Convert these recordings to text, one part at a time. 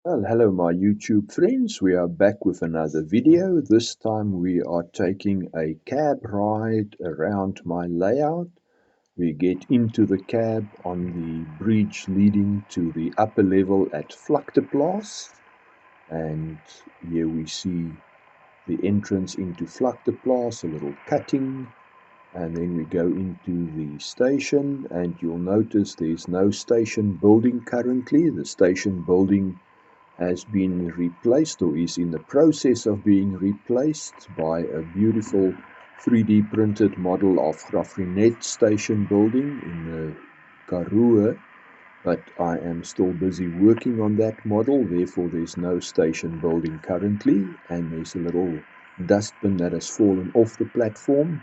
Well, hello my YouTube friends. We are back with another video. This time we are taking a cab ride around my layout. We get into the cab on the bridge leading to the upper level at Waterkloof. And here we see the entrance into Waterkloof, a little cutting. And then we go into the station, and you'll notice there's no station building currently. The station building has been replaced or is in the process of being replaced by a beautiful 3D printed model of Grafinet station building in the Karoo, but I am still busy working on that model, therefore there's no station building currently, and there's a little dustbin that has fallen off the platform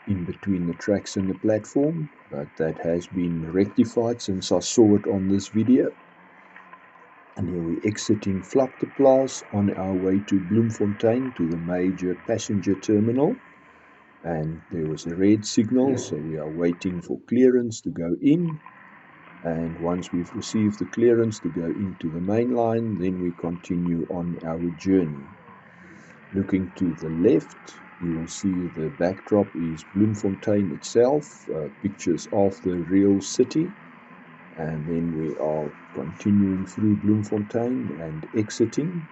in between the tracks and the platform, but that has been rectified since I saw it on this video. And here we're exiting Waterkloof on our way to Bloemfontein to the major passenger terminal. And there was a red signal, so we are waiting for clearance to go in. And once we've received the clearance to go into the main line, then we continue on our journey. Looking to the left, you will see the backdrop is Bloemfontein itself, pictures of the real city. And then we are continuing through Bloemfontein and exiting,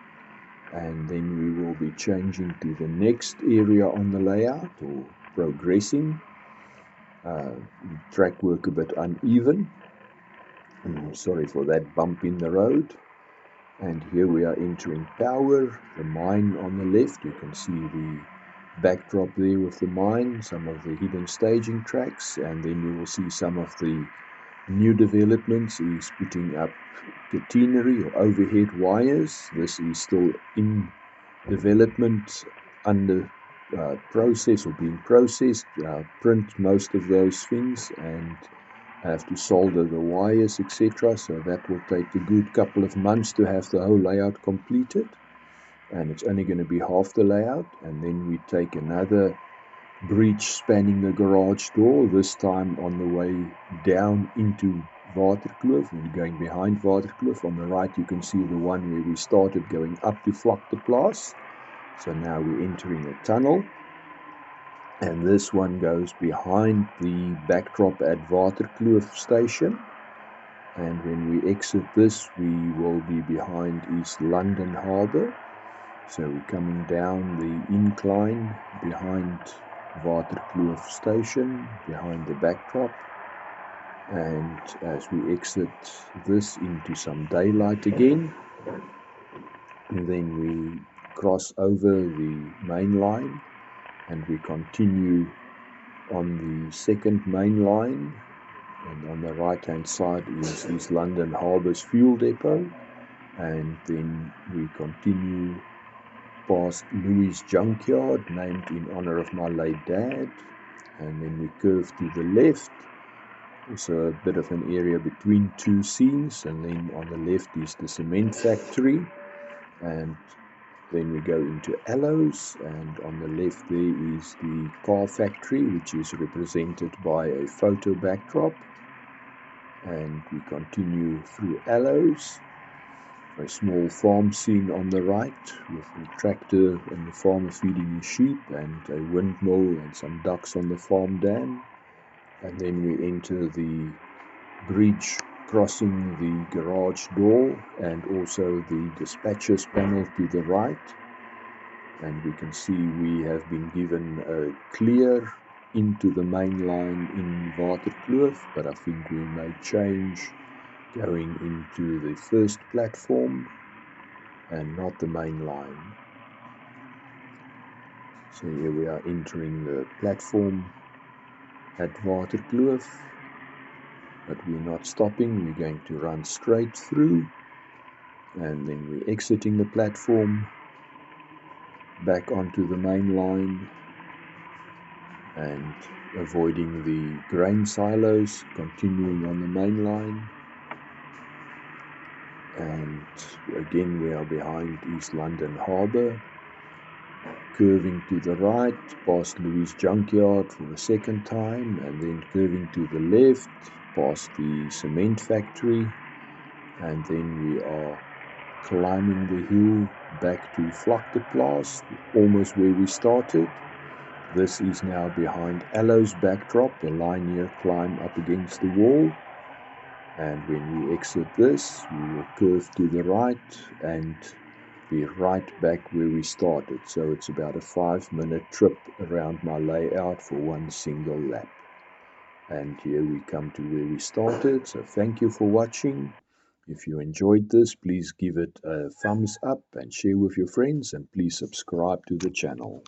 and then we will be changing to the next area on the layout or progressing. Track work a bit uneven. Sorry for that bump in the road. And here we are entering Power, the mine on the left. You can see the backdrop there with the mine, some of the hidden staging tracks, and then you will see some of the new developments is putting up catenary or overhead wires. This is still in development, under process or being processed. Print most of those things and have to solder the wires, etc. So that will take a good couple of months to have the whole layout completed. And it's only going to be half the layout. And then we take another bridge spanning the garage door, this time on the way down into Waterkloof. We're going behind Waterkloof. On the right you can see the one where we started going up to Waterkloof. So now we're entering a tunnel, and this one goes behind the backdrop at Waterkloof station. And when we exit this, we will be behind East London Harbour. So we're coming down the incline behind Waterkloof station, behind the backdrop, and as we exit this into some daylight again, and then we cross over the main line and we continue on the second main line, and on the right hand side is East London Harbour's fuel depot, and then we continue past Louis' junkyard, named in honor of my late dad, and then we curve to the left, also a bit of an area between two scenes, and then on the left is the cement factory, and then we go into Aloes, and on the left there is the car factory, which is represented by a photo backdrop, and we continue through Aloes. A small farm scene on the right with a tractor and the farmer feeding his sheep, and a windmill and some ducks on the farm dam. And then we enter the bridge crossing the garage door and also the dispatcher's panel to the right. And we can see we have been given a clear into the main line in Waterkloof, but I think we may change going into the first platform and not the main line. So here we are entering the platform at Waterkloof, but we're not stopping, we're going to run straight through, and then we're exiting the platform, back onto the main line, and avoiding the grain silos, continuing on the main line. And again we are behind East London Harbour, curving to the right past Louis' junkyard for the second time, and then curving to the left past the cement factory, and then we are climbing the hill back to Vlakteplaas, almost where we started. This is now behind Allo's backdrop, a linear climb up against the wall. And when we exit this, we will curve to the right and be right back where we started. So it's about a 5-minute trip around my layout for one single lap. And here we come to where we started. So thank you for watching. If you enjoyed this, please give it a thumbs up and share with your friends, and please subscribe to the channel.